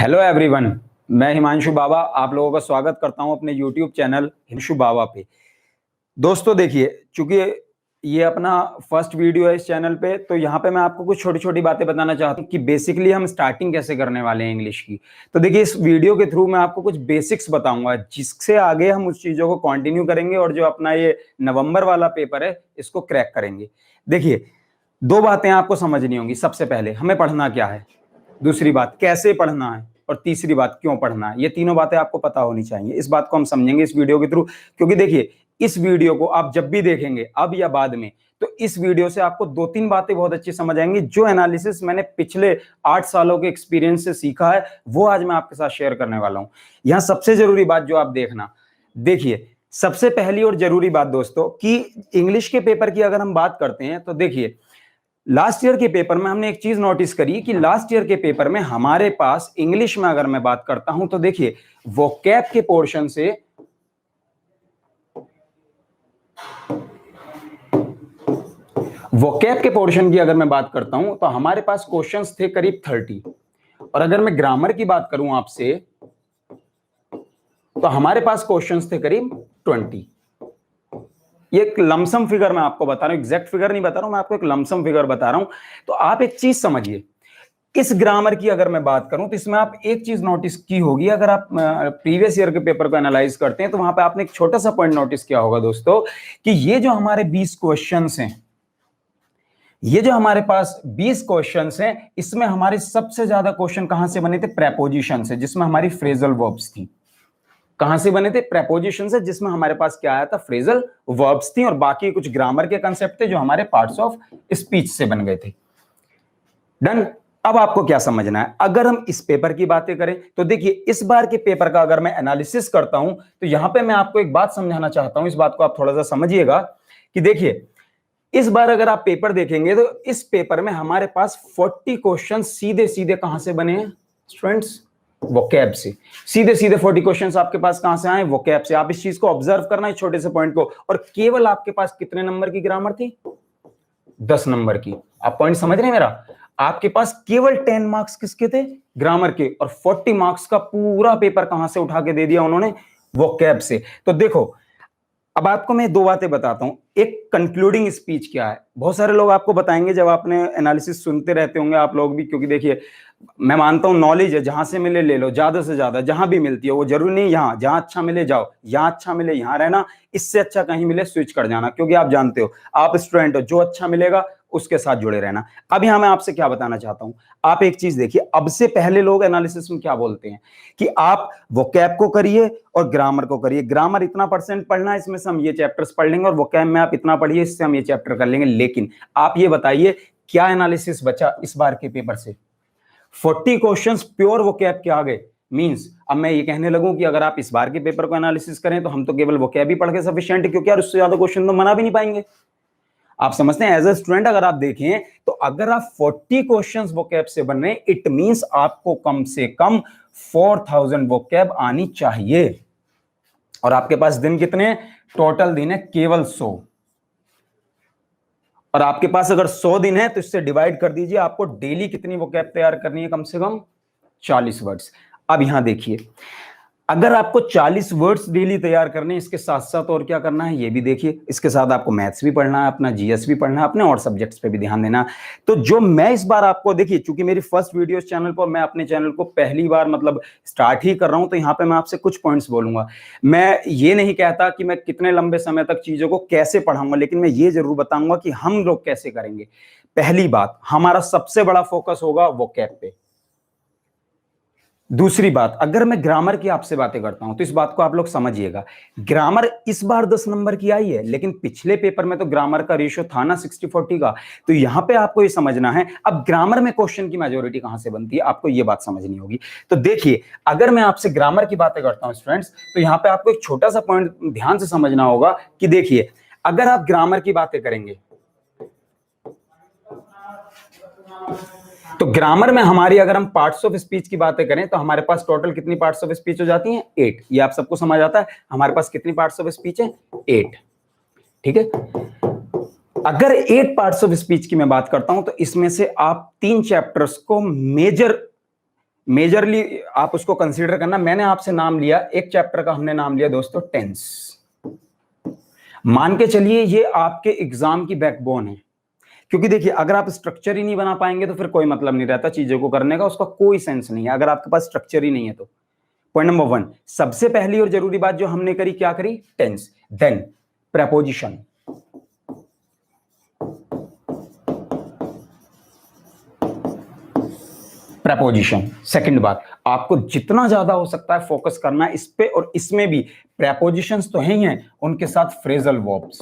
Hello everyone, मैं हिमांशु बाबा आप लोगों का स्वागत करता हूं अपने यूट्यूब चैनल हिमांशु बाबा पे। दोस्तों देखिए, चूंकि ये अपना फर्स्ट वीडियो है इस चैनल पे, तो यहाँ पे मैं आपको कुछ छोटी छोटी बातें बताना चाहता हूँ कि बेसिकली हम स्टार्टिंग कैसे करने वाले हैं इंग्लिश की। तो देखिए, इस वीडियो के थ्रू मैं आपको कुछ बेसिक्स बताऊंगा, जिससे आगे हम उस चीजों को कंटिन्यू करेंगे और जो अपना ये नवंबर वाला पेपर है इसको क्रैक करेंगे। देखिए, दो बातें आपको समझनी होंगी। सबसे पहले हमें पढ़ना क्या है, दूसरी बात कैसे पढ़ना है, और तीसरी बात क्यों पढ़ना है। ये तीनों बातें आपको पता होनी चाहिए। इस बात को हम समझेंगे इस वीडियो के थ्रू, क्योंकि देखिए, इस वीडियो को आप जब भी देखेंगे, अब या बाद में, तो इस वीडियो से आपको दो तीन बातें बहुत अच्छी समझ आएंगी। जो एनालिसिस मैंने पिछले 8 सालों के एक्सपीरियंस से सीखा है, वो आज मैं आपके साथ शेयर करने वाला हूं। यहां सबसे जरूरी बात जो आप देखना, देखिए, सबसे पहली और जरूरी बात दोस्तों, कि इंग्लिश के पेपर की अगर हम बात करते हैं तो देखिए, लास्ट ईयर के पेपर में हमने एक चीज नोटिस करी कि लास्ट ईयर के पेपर में हमारे पास इंग्लिश में अगर मैं बात करता हूं तो देखिए, वोकैब के पोर्शन से वोकैब के पोर्शन की अगर मैं बात करता हूं तो हमारे पास क्वेश्चंस थे करीब 30। और अगर मैं ग्रामर की बात करूं आपसे, तो हमारे पास क्वेश्चंस थे करीब 20। ये एक लमसम फिगर मैं आपको बता रहा हूं, एग्जैक्ट फिगर नहीं बता रहा हूं, मैं आपको एक लमसम फिगर बता रहा हूं। तो आप एक चीज समझिए, इस ग्रामर की अगर मैं बात करूं तो इसमें आप एक चीज नोटिस की होगी, अगर आप प्रीवियस ईयर के पेपर को एनालाइज करते हैं तो वहां पे आपने एक छोटा सा पॉइंट नोटिस किया होगा दोस्तों, कि ये जो हमारे 20 क्वेश्चंस हैं, ये जो हमारे पास 20 क्वेश्चंस हैं, इसमें हमारे सबसे ज्यादा क्वेश्चन कहां से बने थे? प्रेपोजिशन से, जिसमें हमारी फ्रेजल वर्ब्स थी। कहां से बने थे? प्रेपोजिशन से, जिसमें हमारे पास क्या आया था? फ्रेजल वर्ब्स थी। और बाकी कुछ ग्रामर के कंसेप्ट थे जो हमारे पार्ट्स ऑफ स्पीच से बन गए थे। डन। अब आपको क्या समझना है, अगर हम इस पेपर की बातें करें तो देखिए, इस बार के पेपर का अगर मैं एनालिसिस करता हूं तो यहां पे मैं आपको एक बात समझाना चाहता हूं, इस बात को आप थोड़ा सा समझिएगा कि देखिए, इस बार अगर आप पेपर देखेंगे तो इस पेपर में हमारे पास 40 क्वेश्चन सीधे सीधे कहां से बने हैं स्टूडेंट्स? वोकैब से। सीधे सीधे 40 क्वेश्चंस आपके पास कहां से आए? वोकैब से। आप इस चीज को ऑब्जर्व करना है, छोटे से पॉइंट को। और केवल आपके पास कितने नंबर की ग्रामर थी? 10 नंबर की। आप पॉइंट समझ रहे हैं मेरा? आपके पास केवल 10 मार्क्स किसके थे? ग्रामर के। और 40 मार्क्स का पूरा पेपर कहां से उठा के दे दिया उन्होंने? वोकैब से। तो देखो, अब आपको मैं दो बातें बताता हूं। एक, कंक्लूडिंग स्पीच क्या है। बहुत सारे लोग आपको बताएंगे, जब आपने एनालिसिस सुनते रहते होंगे आप लोग भी, क्योंकि देखिए, मैं मानता हूं नॉलेज है, जहां से मिले ले लो, ज्यादा से ज्यादा जहां भी मिलती है। वो जरूरी नहीं यहां, जहां अच्छा मिले जाओ, यहां अच्छा मिले यहां रहना, इससे अच्छा कहीं मिले स्विच कर जाना, क्योंकि आप जानते हो आप स्टूडेंट हो, जो अच्छा मिलेगा उसके साथ जुड़े रहना। अब यहां मैं आपसे क्या बताना चाहता हूं, आप एक चीज देखिए, अब से पहले लोग एनालिसिस में क्या बोलते हैं कि आप वोकैब को करिए और ग्रामर को करिए। ग्रामर इतना परसेंट पढ़ना है, इसमें से हम ये चैप्टर्स पढ़ लेंगे, और वोकैब में आप इतना पढ़िए, इससे हम ये चैप्टर कर लेंगे। लेकिन आप ये बताइए, क्या एनालिसिस बचा इस बार के पेपर से? 40 क्वेश्चंस प्योर वोकैब के आ गए। मींस अब मैं ये कहने लगूं कि अगर आप इस बार के पेपर को एनालिसिस करें तो हम तो केवल वोकैब ही पढ़ के सफिशिएंट है, क्योंकि यार उससे ज्यादा क्वेश्चन तो बना भी नहीं पाएंगे। आप समझते हैं? एज ए स्टूडेंट अगर आप देखें तो अगर आप 40 क्वेश्चंस वोकैब से बन रहे हैं, इट मींस आपको कम से कम 4000 वोकैब आनी चाहिए। और आपके पास दिन कितने? टोटल दिन है केवल 100। और आपके पास अगर 100 दिन है तो इससे डिवाइड कर दीजिए, आपको डेली कितनी वोकैब तैयार करनी है? कम से कम 40 वर्ड्स। अब यहां देखिए, अगर आपको 40 वर्ड्स डेली तैयार करने, इसके साथ साथ और क्या करना है ये भी देखिए। इसके साथ आपको मैथ्स भी पढ़ना है, अपना जीएस भी पढ़ना है, अपने और सब्जेक्ट्स पे भी ध्यान देना। तो जो मैं इस बार आपको, देखिए, चूंकि मेरी फर्स्ट वीडियो इस चैनल पर, मैं अपने चैनल को पहली बार मतलब स्टार्ट ही कर रहा हूं, तो यहां पे मैं आपसे कुछ पॉइंट्स बोलूंगा। मैं ये नहीं कहता कि मैं कितने लंबे समय तक चीजों को कैसे पढ़ाऊंगा, लेकिन मैं ये जरूर बताऊंगा कि हम लोग कैसे करेंगे। पहली बात, हमारा सबसे बड़ा फोकस होगा वोकैब पे। दूसरी बात, अगर मैं ग्रामर की आपसे बातें करता हूं तो इस बात को आप लोग समझिएगा, ग्रामर इस बार 10 नंबर की आई है, लेकिन पिछले पेपर में तो ग्रामर का रेशियो था ना 60-40 का। तो यहां पे आपको ये समझना है, अब ग्रामर में क्वेश्चन की मेजोरिटी कहां से बनती है, आपको ये बात समझनी होगी। तो देखिए, अगर मैं आपसे ग्रामर की बातें करता हूं स्टूडेंट्स, तो यहां पे आपको एक छोटा सा पॉइंट ध्यान से समझना होगा कि देखिए, अगर आप ग्रामर की बातें करेंगे तो ग्रामर में हमारी, अगर हम पार्ट्स ऑफ स्पीच की बातें करें तो हमारे पास टोटल कितनी पार्ट्स ऑफ स्पीच हो जाती हैं? 8। ये आप सबको समझ आता है? हमारे पास कितनी पार्ट्स ऑफ स्पीच है? 8। ठीक है। अगर 8 पार्ट्स ऑफ स्पीच की मैं बात करता हूं तो इसमें से आप 3 चैप्टर्स को मेजर मेजरली आप उसको कंसीडर करना। मैंने आपसे नाम लिया, एक चैप्टर का हमने नाम लिया दोस्तों टेंस। मान के चलिए ये आपके एग्जाम की बैकबोन है, क्योंकि देखिए अगर आप स्ट्रक्चर ही नहीं बना पाएंगे तो फिर कोई मतलब नहीं रहता चीजों को करने का, उसका कोई सेंस नहीं है अगर आपके पास स्ट्रक्चर ही नहीं है तो। पॉइंट नंबर 1, सबसे पहली और जरूरी बात जो हमने करी, क्या करी? Tense. Then preposition, preposition second बात, आपको जितना ज्यादा हो सकता है फोकस करना है इस पे, और इसमें भी प्रेपोजिशंस तो हैं ही हैं, उनके साथ फ्रेजल वर्ब्स।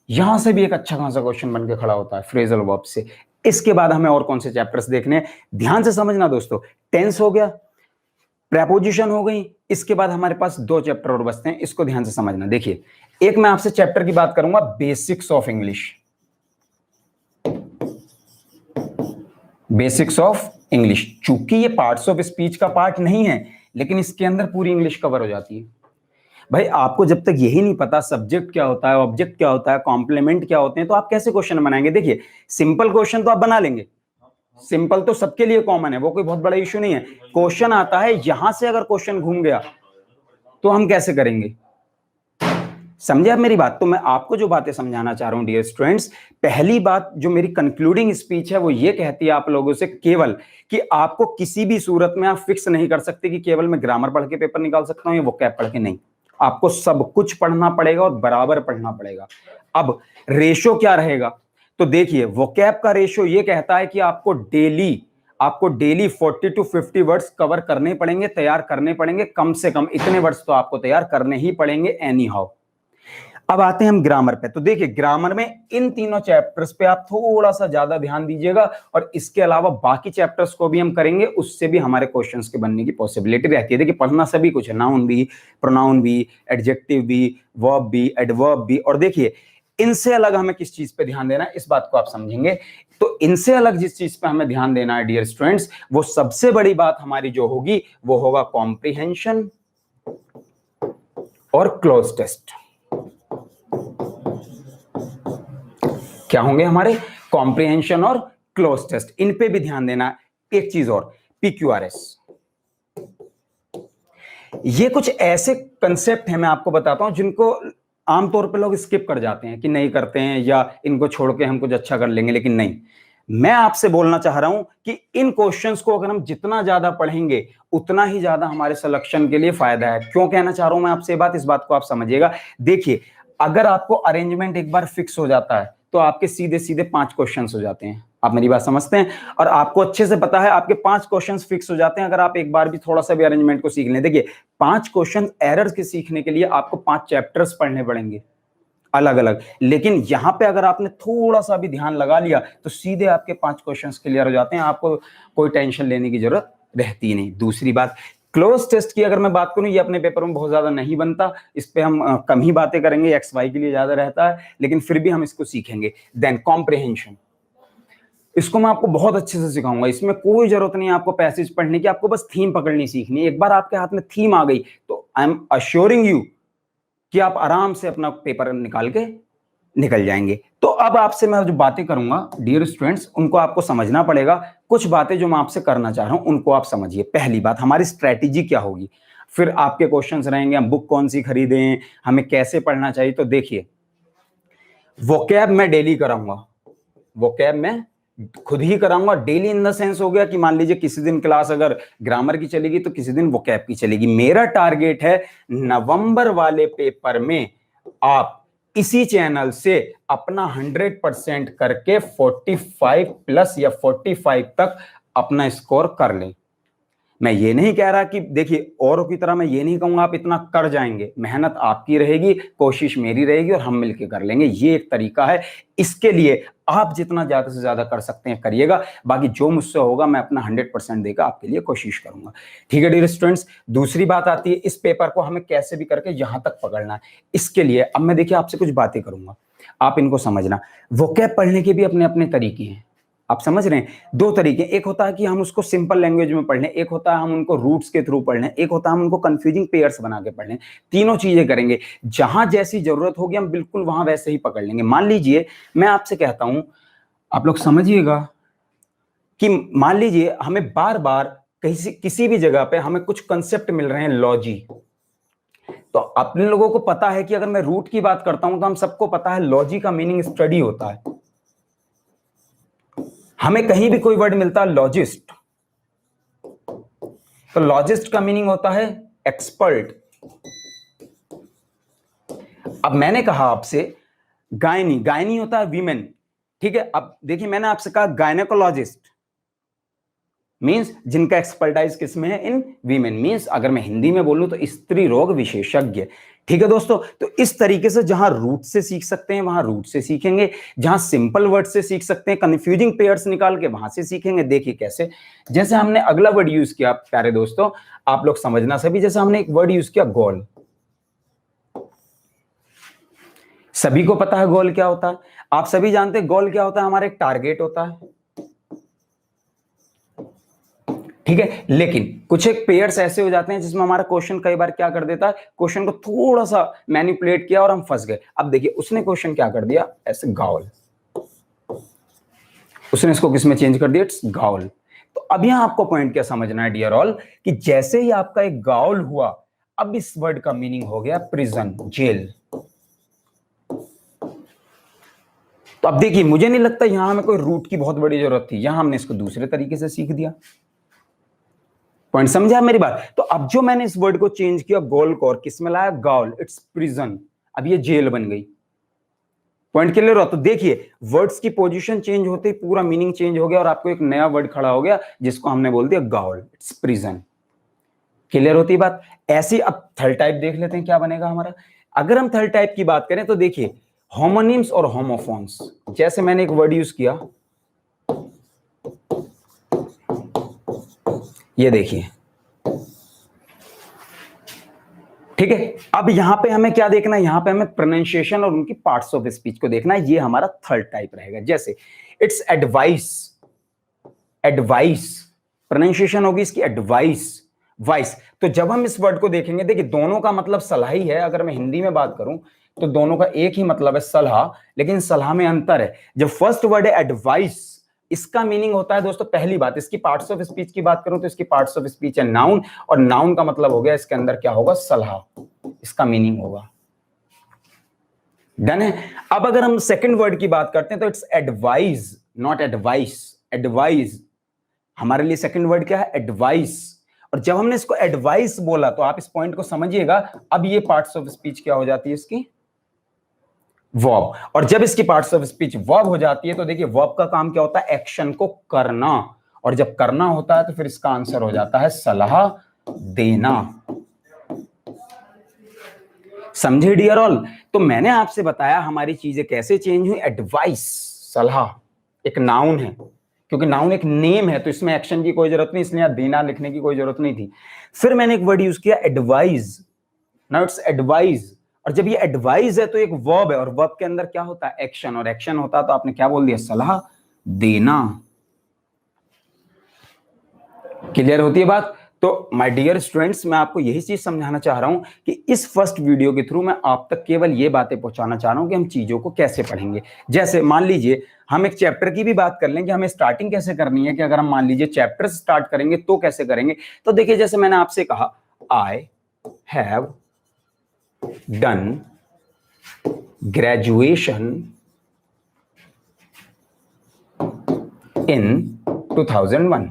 यहां से भी एक अच्छा खासा क्वेश्चन बन के खड़ा होता है फ्रेजल वर्ब से। इसके बाद हमें और कौन से चैप्टर्स देखने हैं, ध्यान से समझना दोस्तों। टेंस हो गया, प्रेपोजिशन हो गई, इसके बाद हमारे पास 2 चैप्टर और बचते हैं, इसको ध्यान से समझना। देखिए, एक मैं आपसे चैप्टर की बात करूंगा, basics of English. Basics of English, चूंकि ये पार्ट्स ऑफ स्पीच का पार्ट नहीं है, लेकिन इसके अंदर पूरी इंग्लिश कवर हो जाती है। भाई आपको जब तक यही नहीं पता सब्जेक्ट क्या होता है, ऑब्जेक्ट क्या होता है, कॉम्प्लीमेंट क्या होते हैं, तो आप कैसे क्वेश्चन बनाएंगे? देखिए, सिंपल क्वेश्चन तो आप बना लेंगे, सिंपल तो सबके लिए कॉमन है, वो कोई बहुत बड़ा इश्यू नहीं है। क्वेश्चन आता है यहां से अगर क्वेश्चन घूम गया तो हम कैसे करेंगे? समझे आप मेरी बात? तो मैं आपको जो बातें समझाना चाह रहा हूं डियर स्टूडेंट्स, पहली बात जो मेरी कंक्लूडिंग स्पीच है वो ये कहती है आप लोगों से केवल कि आपको किसी भी सूरत में आप फिक्स नहीं कर सकते कि केवल मैं ग्रामर पढ़ के पेपर निकाल सकता हूं या वोकैब पढ़ के, नहीं। आपको सब कुछ पढ़ना पड़ेगा और बराबर पढ़ना पड़ेगा। अब रेशो क्या रहेगा? तो देखिए, वोकैब का रेशो ये कहता है कि आपको डेली 40 to 50 वर्ड्स कवर करने पड़ेंगे, तैयार करने पड़ेंगे, कम से कम इतने वर्ड्स तो आपको तैयार करने ही पड़ेंगे एनी हाउ। अब आते हैं हम ग्रामर पे। तो देखिए, ग्रामर में इन तीनों चैप्टर्स पे आप थोड़ा सा ज्यादा ध्यान दीजिएगा, और इसके अलावा बाकी चैप्टर्स को भी हम करेंगे, उससे भी हमारे क्वेश्चंस के बनने की पॉसिबिलिटी रहती है। देखिए, पढ़ना सभी कुछ है, नाउन भी, प्रोनाउन भी, एडजेक्टिव भी, वर्ब भी, एडवर्ब भी। और देखिए, इनसे अलग हमें किस चीज पे ध्यान देना है, इस बात को आप समझेंगे। तो इनसे अलग जिस चीज पे हमें ध्यान देना है डियर स्टूडेंट्स, वो सबसे बड़ी बात हमारी जो होगी वो होगा कॉम्प्रिहेंशन और क्लोज टेस्ट। क्या होंगे हमारे? कॉम्प्रिहेंशन और क्लोज टेस्ट, इन पे भी ध्यान देना। एक चीज और, PQRS। ये कुछ ऐसे कंसेप्ट हैं, मैं आपको बताता हूं, जिनको आमतौर पे लोग स्किप कर जाते हैं कि नहीं करते हैं, या इनको छोड़ के हम कुछ अच्छा कर लेंगे, लेकिन नहीं। मैं आपसे बोलना चाह रहा हूं कि इन क्वेश्चंस को अगर हम जितना ज्यादा पढ़ेंगे उतना ही ज्यादा हमारे सिलेक्शन के लिए फायदा है। क्यों कहना चाह रहा हूं मैं आपसे बात, इस बात को आप समझिएगा। देखिए, अगर आपको अरेंजमेंट एक बार फिक्स हो जाता है तो आपके सीधे सीधे 5 क्वेश्चंस हो जाते हैं। आप मेरी बात समझते हैं? और आपको अच्छे से पता है आपके 5 क्वेश्चंस फिक्स हो जाते हैं अगर आप एक बार भी थोड़ा सा भी अरेंजमेंट को सीख लें। देखिए, 5 क्वेश्चन एरर्स के सीखने के लिए आपको 5 चैप्टर्स पढ़ने पड़ेंगे अलग अलग, लेकिन यहां पे अगर आपने थोड़ा सा भी ध्यान लगा लिया तो सीधे आपके 5 क्वेश्चंस क्लियर हो जाते हैं, आपको कोई टेंशन लेने की जरूरत रहती नहीं। दूसरी बात, क्लोज टेस्ट की अगर मैं बात करूं, ये अपने पेपर में बहुत ज्यादा नहीं बनता, इस पे हम कम ही बातें करेंगे, XY के लिए ज्यादा रहता है, लेकिन फिर भी हम इसको सीखेंगे। देन कॉम्प्रिहेंशन, इसको मैं आपको बहुत अच्छे से सिखाऊंगा। इसमें कोई जरूरत नहीं है आपको पैसेज पढ़ने की, आपको बस थीम पकड़नी सीखनी है। एक बार आपके हाथ में थीम आ गई तो आई एम अश्योरिंग यू कि आप आराम से अपना पेपर निकाल के निकल जाएंगे। तो अब आपसे मैं जो बातें करूंगा डियर स्टूडेंट्स, उनको आपको समझना पड़ेगा। कुछ बातें जो मैं आपसे करना चाह रहा हूं उनको आप समझिए। पहली बात, हमारी स्ट्रेटेजी क्या होगी, फिर आपके क्वेश्चंस रहेंगे, हम बुक कौन सी खरीदें, हमें कैसे पढ़ना चाहिए। तो देखिए, वोकैब मैं डेली कराऊंगा, वोकैब मैं खुद ही कराऊंगा। डेली इन द सेंस हो गया कि मान लीजिए किसी दिन क्लास अगर ग्रामर की चलेगी तो किसी दिन वोकैब की चलेगी। मेरा टारगेट है नवंबर वाले पेपर में आप इसी चैनल से अपना 100% करके 45 प्लस या 45 तक अपना स्कोर कर लें। मैं ये नहीं कह रहा कि देखिए औरों की तरह मैं ये नहीं कहूंगा आप इतना कर जाएंगे, मेहनत आपकी रहेगी, कोशिश मेरी रहेगी, और हम मिलके कर लेंगे। ये एक तरीका है। इसके लिए आप जितना ज्यादा से ज्यादा कर सकते हैं करिएगा, बाकी जो मुझसे होगा मैं अपना 100% देकर आपके लिए कोशिश करूंगा। ठीक है डियर स्टूडेंट्स, दूसरी बात आती है इस पेपर को हमें कैसे भी करके यहां तक पकड़ना है। इसके लिए अब मैं देखिए आपसे कुछ बातें करूंगा, आप इनको समझना। वोकैब पढ़ने के भी अपने अपने तरीके हैं, आप समझ रहे हैं? 2 तरीके, एक होता है कि हम उसको सिंपल लैंग्वेज में पढ़ लें, एक होता है हम उनको रूट्स के थ्रू पढ़ लें, एक होता है हम उनको कंफ्यूजिंग पेयर्स बना के पढ़ लें। तीनों चीजें करेंगे, जहां जैसी जरूरत होगी हम बिल्कुल वहां वैसे ही पकड़ लेंगे। मान लीजिए मैं आपसे कहता हूं, आप लोग समझिएगा कि मान लीजिए हमें बार बार किसी भी जगह पे हमें कुछ कंसेप्ट मिल रहे हैं लॉजी, तो अपने लोगों को पता है कि अगर मैं रूट की बात करता हूं तो हम सबको पता है लॉजी का मीनिंग स्टडी होता है। हमें कहीं भी कोई वर्ड मिलता है लॉजिस्ट, तो लॉजिस्ट का मीनिंग होता है एक्सपर्ट। अब मैंने कहा आपसे गायनी, गायनी होता है वीमेन, ठीक है। अब देखिए मैंने आपसे कहा गायनेकोलॉजिस्ट मींस जिनका एक्सपर्टाइज किसमें है, इन वीमेन। मींस अगर मैं हिंदी में बोलूं तो स्त्री रोग विशेषज्ञ, ठीक है दोस्तों। तो इस तरीके से जहां रूट से सीख सकते हैं वहां रूट से सीखेंगे, जहां सिंपल वर्ड से सीख सकते हैं, कंफ्यूजिंग पेयर्स निकाल के वहां से सीखेंगे। देखिए कैसे, जैसे हमने अगला वर्ड यूज किया प्यारे दोस्तों, आप लोग समझना सभी, जैसे हमने एक वर्ड यूज किया गोल। सभी को पता है गोल क्या होता है, आप सभी जानते हैं गोल क्या होता है, हमारा एक टारगेट होता है, ठीक है। लेकिन कुछ एक पेयर्स ऐसे हो जाते हैं जिसमें हमारा क्वेश्चन कई बार क्या कर देता है, क्वेश्चन को थोड़ा सा मैनिपुलेट किया और हम फंस गए। अब देखिए उसने क्वेश्चन क्या कर दिया, ऐसे गाउल, उसने इसको किसमें चेंज कर दिया, इट्स गाउल। तो अब यहां आपको पॉइंट क्या समझना है डियर ऑल, कि जैसे ही आपका एक गाउल हुआ, अब इस वर्ड का मीनिंग हो गया प्रिजन, जेल। तो अब देखिए मुझे नहीं लगता यहां हमें कोई रूट की बहुत बड़ी जरूरत थी, यहां हमने इसको दूसरे तरीके से सीख दिया। पॉइंट समझा मेरी बात। तो अब जो मैंने इस वर्ड को चेंज किया गोल को और किस में लाया, गाउल, इट्स प्रिजन, अब ये जेल बन गई। पॉइंट क्लियर हो? तो देखिए वर्ड्स की पोजीशन चेंज होते ही पूरा मीनिंग चेंज हो गया और आपको एक नया वर्ड खड़ा हो गया जिसको हमने बोल दिया गाउल, इट्स प्रिजन। क्लियर होती बात? ऐसी अब थर्ड टाइप देख लेते हैं क्या बनेगा हमारा। अगर हम थर्ड टाइप की बात करें तो देखिए होमोनिम्स और होमोफोन्स, जैसे मैंने एक वर्ड यूज किया, ये देखिए, ठीक है। अब यहां पे हमें क्या देखना है, यहां पे हमें प्रोनाउंसिएशन और उनकी पार्ट्स ऑफ स्पीच को देखना है, ये हमारा थर्ड टाइप रहेगा। जैसे इट्स एडवाइस, एडवाइस प्रोनाउंसिएशन होगी इसकी एडवाइस, वाइस। तो जब हम इस वर्ड को देखेंगे, देखिए दोनों का मतलब सलाह ही है। अगर मैं हिंदी में बात करूं तो दोनों का एक ही मतलब है सलाह, लेकिन सलाह में अंतर है। जब फर्स्ट वर्ड है एडवाइस, इसका मीनिंग होता है दोस्तों, पहली बात इसकी पार्ट्स ऑफ स्पीच की बात करूं तो इसकी पार्ट्स ऑफ स्पीच है नाउन, और नाउन का मतलब हो गया इसके अंदर क्या होगा, सलाह, इसका मीनिंग होगा। डन है। अब अगर हम सेकंड वर्ड की बात करते हैं तो it's advise, not advice, advise हमारे लिए सेकंड वर्ड क्या है, एडवाइस। और जब हमने इसको एडवाइस बोला तो आप इस पॉइंट को समझिएगा, अब ये पार्ट्स ऑफ स्पीच क्या हो जाती है इसकी, वर्ब। और जब इसकी पार्ट्स ऑफ स्पीच वर्ब हो जाती है तो देखिए वर्ब का काम क्या होता है, एक्शन को करना, और जब करना होता है तो फिर इसका आंसर हो जाता है सलाह देना। समझे डियर ऑल? तो मैंने आपसे बताया हमारी चीजें कैसे चेंज हुई। एडवाइस, सलाह एक नाउन है, क्योंकि नाउन एक नेम है तो इसमें एक्शन की कोई जरूरत नहीं, इसलिए देना लिखने की कोई जरूरत नहीं थी। फिर मैंने एक वर्ड यूज किया एडवाइज, नाउ इट्स एडवाइज। और जब ये एडवाइस है तो एक वर्ब है, और वर्ब के अंदर क्या होता है, एक्शन, और एक्शन होता है तो आपने क्या बोल दिया, सलाह देना। क्लियर होती है बात? तो माय डियर स्टूडेंट्स, मैं आपको यही चीज समझाना चाह रहा हूं कि इस फर्स्ट वीडियो के थ्रू मैं आप तक केवल ये बातें पहुंचाना चाह रहा हूं कि हम चीजों को कैसे पढ़ेंगे। जैसे मान लीजिए हम एक चैप्टर की भी बात कर लें कि हमें स्टार्टिंग कैसे करनी है, कि अगर हम मान लीजिए चैप्टर स्टार्ट करेंगे तो कैसे करेंगे। तो देखिए जैसे मैंने आपसे कहा, I have done graduation in 2001।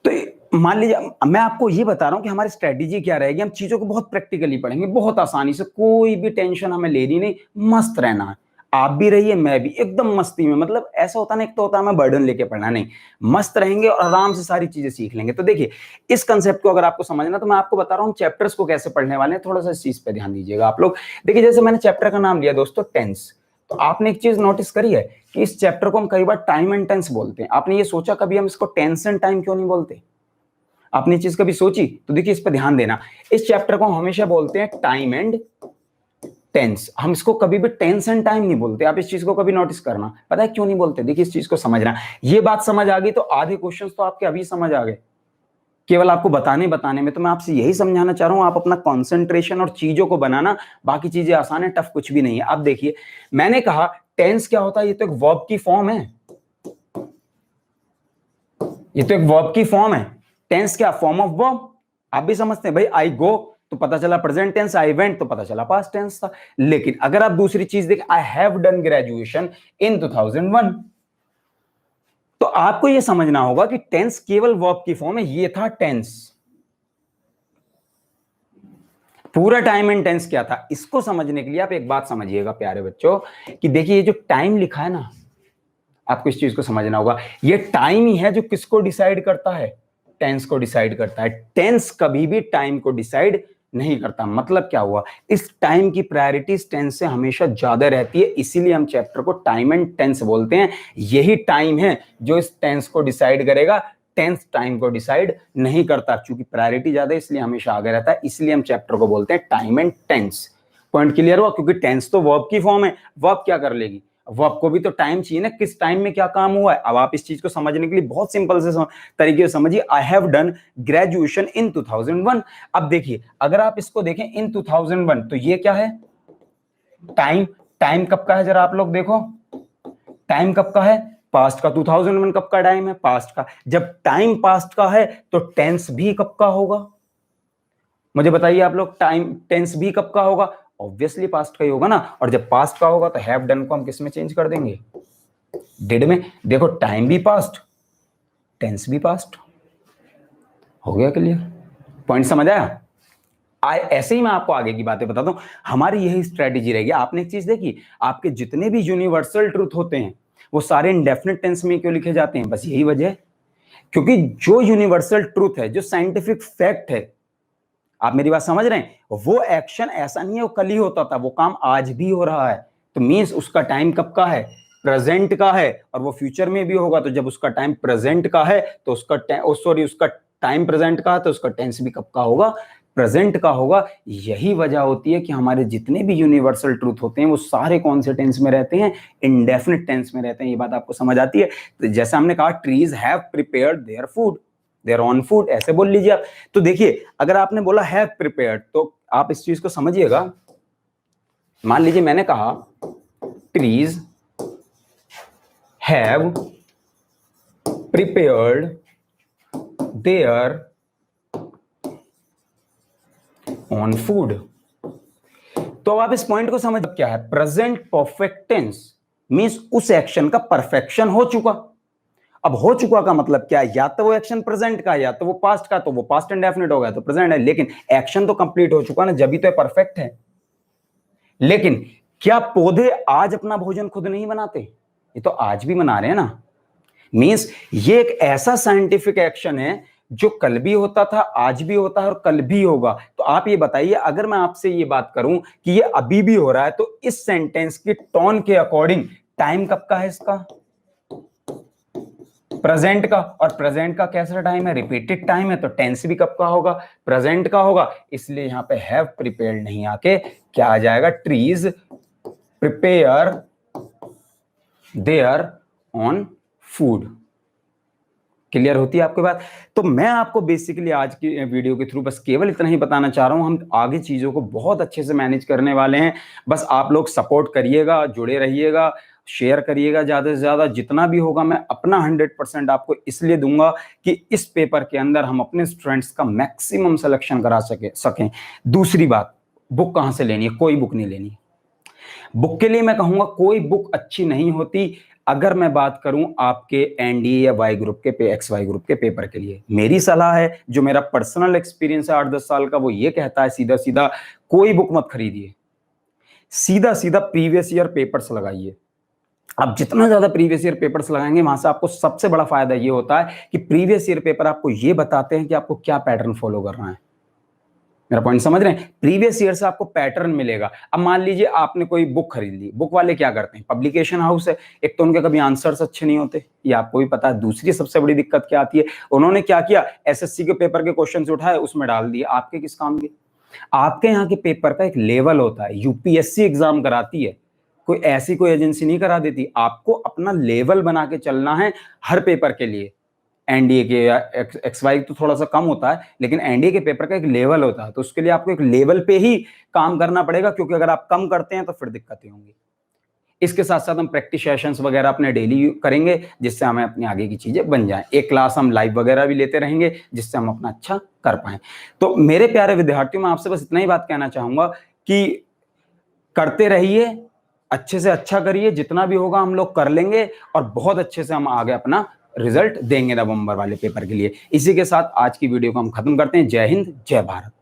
तो मान लीजिए मैं आपको ये बता रहा हूं कि हमारी स्ट्रेटेजी क्या रहेगी, हम चीजों को बहुत प्रैक्टिकली पढ़ेंगे, बहुत आसानी से, कोई भी टेंशन हमें लेनी नहीं, मस्त रहना है। आप भी रहिए, मैं भी, एकदम मस्ती में। मतलब ऐसा होता ना, एक तो होता है हमें बर्डन लेके पढ़ना, नहीं, मस्त रहेंगे और आराम से सारी चीजें सीख लेंगे। तो देखिए इस कंसेप्ट को अगर आपको समझना, तो मैं आपको बता रहा हूं चैप्टर्स को कैसे पढ़ने वाले हैं, थोड़ा सा इस चीज पे ध्यान दीजिएगा आप लोग। देखिए जैसे मैंने चैप्टर का नाम लिया दोस्तों टेंस, तो आपने एक चीज नोटिस करी है कि इस चैप्टर को हम कई बार टाइम एंड टेंस बोलते हैं। आपने ये सोचा कभी हम इसको टेंस एंड टाइम क्यों नहीं बोलते? आपने चीज कभी सोची? तो देखिए इस पर ध्यान देना, इस चैप्टर को हमेशा बोलते हैं टाइम एंड टेंस, हम इसको कभी भी टेंस एंड टाइम नहीं बोलते। आप इस चीज को कभी नोटिस करना, पता है क्यों नहीं बोलते? देखिए इस चीज को समझना, ये बात समझ आ गई तो आधे क्वेश्चंस तो आपके अभी समझ आ गए, केवल आपको बताने में। तो मैं आपसे यही समझाना चाह रहा हूं, आप अपना कंसंट्रेशन और चीजों को बनाना, बाकी चीजें आसान है, टफ कुछ भी नहीं है। अब देखिए मैंने कहा टेंस क्या होता है, ये तो एक वर्ब की फॉर्म है, ये तो एक वर्ब की फॉर्म है। टेंस क्या? Form of verb. आप भी समझते हैं भाई, आई गो तो पता चला प्रेजेंट टेंस, आई वेंट तो पता चला पास्ट टेंस था। लेकिन अगर आप दूसरी चीज देखें, I have done graduation in 2001, तो आपको यह समझना होगा कि टेंस केवल वर्ब की फॉर्म है। ये था टेंस, पूरा टाइम एंड टेंस क्या था। इसको समझने के लिए आप एक बात समझिएगा प्यारे बच्चों, कि देखिए ये जो टाइम लिखा है ना, आपको इस चीज को समझना होगा। ये टाइम ही है जो किसको डिसाइड करता है? टेंस को डिसाइड करता है। टेंस कभी भी टाइम को डिसाइड नहीं करता। मतलब क्या हुआ? इस टाइम की प्रायोरिटीज टेंस से हमेशा ज्यादा रहती है, इसीलिए हम चैप्टर को टाइम एंड टेंस बोलते हैं। यही टाइम है जो इस टेंस को डिसाइड करेगा, टेंस टाइम को डिसाइड नहीं करता। क्योंकि प्रायोरिटी ज्यादा है इसलिए हमेशा आगे रहता है, इसलिए हम चैप्टर को बोलते हैं time and tense. Point clear हुआ? क्योंकि टेंस तो वर्ब की फॉर्म है, वर्ब क्या कर लेगी? वर्ब को भी तो टाइम चाहिए ना, किस टाइम में क्या काम हुआ है। अब आप इस चीज को समझने के लिए बहुत सिंपल से तरीके से समझिए। I have done graduation in 2001। अब देखिए, अगर आप इसको देखें इन 2001, तो ये क्या है? टाइम। टाइम कब का है जरा आप लोग देखो, टाइम कब का है? पास्ट का। 2001 कब का टाइम है? पास्ट का। जब टाइम पास्ट का है तो टेंस भी कब का होगा? मुझे बताइए आप लोग, टाइम टेंस भी कब का होगा? ऑब्वियसली पास्ट का ही होगा ना। और जब पास्ट का होगा तो हैव डन को हम किस में चेंज कर देंगे? डिड में। देखो टाइम भी पास्ट, टेंस भी पास्ट। हो गया क्लियर? पॉइंट समझ आया? ऐसे ही मैं आपको आगे की बातें बताता हूं। हमारी यही स्ट्रेटेजी रहेगी। आपने एक चीज देखी, आपके जितने भी यूनिवर्सल ट्रूथ होते हैं वो सारे इंडेफिनिट टेंस में क्यों लिखे जाते हैं? बस यही वजह है, क्योंकि जो यूनिवर्सल ट्रूथ है, जो साइंटिफिक फैक्ट है, आप मेरी बात समझ रहे हैं, वो एक्शन ऐसा नहीं है वो कल ही होता था, वो काम आज भी हो रहा है। तो मींस उसका टाइम कब का है? प्रेजेंट का है। और वो फ्यूचर में भी होगा। तो जब उसका टाइम प्रेजेंट का है तो उसका उसका टाइम प्रेजेंट का है तो उसका टेंस भी कब का होगा? प्रेजेंट का होगा। यही वजह होती है कि हमारे जितने भी यूनिवर्सल ट्रूथ होते हैं वो सारे कौन से टेंस में रहते हैं? इंडेफिनिट टेंस में रहते हैं। ये बात आपको समझ आती है? तो जैसा हमने कहा, trees have prepared their food, their own food, ऐसे बोल लीजिए आप। तो देखिए, अगर आपने बोला हैव प्रिपेयर्ड, तो आप इस चीज को समझिएगा। मान लीजिए मैंने कहा trees have prepared their own food, तो आप इस पॉइंट को समझ, क्या है? प्रेजेंट परफेक्ट टेंस मींस उस एक्शन का परफेक्शन हो चुका। अब हो चुका का मतलब क्या है? या तो वो एक्शन प्रेजेंट का, या तो वो पास्ट का, तो वो पास्ट इंडेफिनिट हो गया तो प्रेजेंट है। लेकिन एक्शन तो कंप्लीट हो चुका ना, जब भी तो परफेक्ट है। लेकिन क्या पौधे आज अपना भोजन खुद नहीं बनाते? ये तो आज भी बना रहे हैं ना। मींस ये एक ऐसा साइंटिफिक एक्शन है जो कल भी होता था, आज भी होता है और कल भी होगा। तो आप ये बताइए, अगर मैं आपसे ये बात करूं कि ये अभी भी हो रहा है, तो इस सेंटेंस की टोन के अकॉर्डिंग टाइम कब का है इसका? प्रेजेंट का। और प्रेजेंट का कैसा टाइम है? रिपीटेड टाइम है। तो टेंस भी कब का होगा? प्रेजेंट का होगा। इसलिए यहां पे हैव प्रिपेयर्ड नहीं आके क्या आ जाएगा? Trees prepare their own food. Clear होती है आपकी बात? तो मैं आपको बेसिकली आज की वीडियो के थ्रू बस केवल इतना ही बताना चाह रहा हूं। हम आगे चीजों को बहुत अच्छे से मैनेज करने वाले हैं। बस आप लोग सपोर्ट करिएगा, जुड़े रहिएगा, शेयर करिएगा ज्यादा से ज्यादा। जितना भी होगा मैं अपना 100% आपको इसलिए दूंगा कि इस पेपर के अंदर हम अपने स्टूडेंट्स का मैक्सिमम सिलेक्शन करा सकें। दूसरी बात, बुक कहां से लेनी है? कोई बुक नहीं लेनी। बुक के लिए मैं कहूंगा कोई बुक अच्छी नहीं होती। अगर मैं बात करूं आपके एनडीए या वाई ग्रुप के एक्स वाई ग्रुप के पेपर के लिए, मेरी सलाह है, जो मेरा पर्सनल एक्सपीरियंस है 8-10 साल का, वो ये कहता है सीधा सीधा कोई बुक मत खरीदिए, सीधा सीधा प्रीवियस ईयर पेपर्स लगाइए। आप जितना ज्यादा प्रीवियस ईयर पेपर्स लगाएंगे, वहां से आपको सबसे बड़ा फायदा ये होता है कि प्रीवियस ईयर पेपर आपको ये बताते हैं कि आपको क्या पैटर्न फॉलो करना है। मेरा पॉइंट समझ रहे हैं? प्रीवियस ईयर से आपको पैटर्न मिलेगा। अब मान लीजिए आपने कोई बुक खरीद ली, बुक वाले क्या करते हैं? पब्लिकेशन हाउस है, एक तो उनके कभी आंसर्स अच्छे नहीं होते, ये आपको भी पता है। दूसरी सबसे बड़ी दिक्कत क्या आती है? उन्होंने क्या किया? एसएससी के पेपर के क्वेश्चंस उठाए, उसमें डाल दिए। आपके किस काम के? आपके यहाँ के पेपर का एक लेवल होता है, यूपीएससी एग्जाम कराती है, कोई ऐसी कोई एजेंसी नहीं करा देती। आपको अपना लेवल बना के चलना है हर पेपर के लिए। एनडीए के या एक्स वाई तो थोड़ा सा कम होता है, लेकिन एनडीए के पेपर का एक लेवल होता है। तो उसके लिए आपको एक लेवल पे ही काम करना पड़ेगा, क्योंकि अगर आप कम करते हैं तो फिर दिक्कतें होंगी। इसके साथ साथ हम प्रैक्टिस सेशंस वगैरह अपने डेली करेंगे, जिससे हमें अपनी आगे की चीजें बन जाएं। एक क्लास हम लाइव वगैरह भी लेते रहेंगे, जिससे हम अपना अच्छा कर पाएं। तो मेरे प्यारे विद्यार्थियों, मैं आपसे बस इतना ही बात कहना चाहूंगा कि करते रहिए, अच्छे से अच्छा करिए, जितना भी होगा हम लोग कर लेंगे और बहुत अच्छे से हम आगे अपना रिजल्ट देंगे नवंबर वाले पेपर के लिए। इसी के साथ आज की वीडियो को हम खत्म करते हैं। जय हिंद, जय भारत।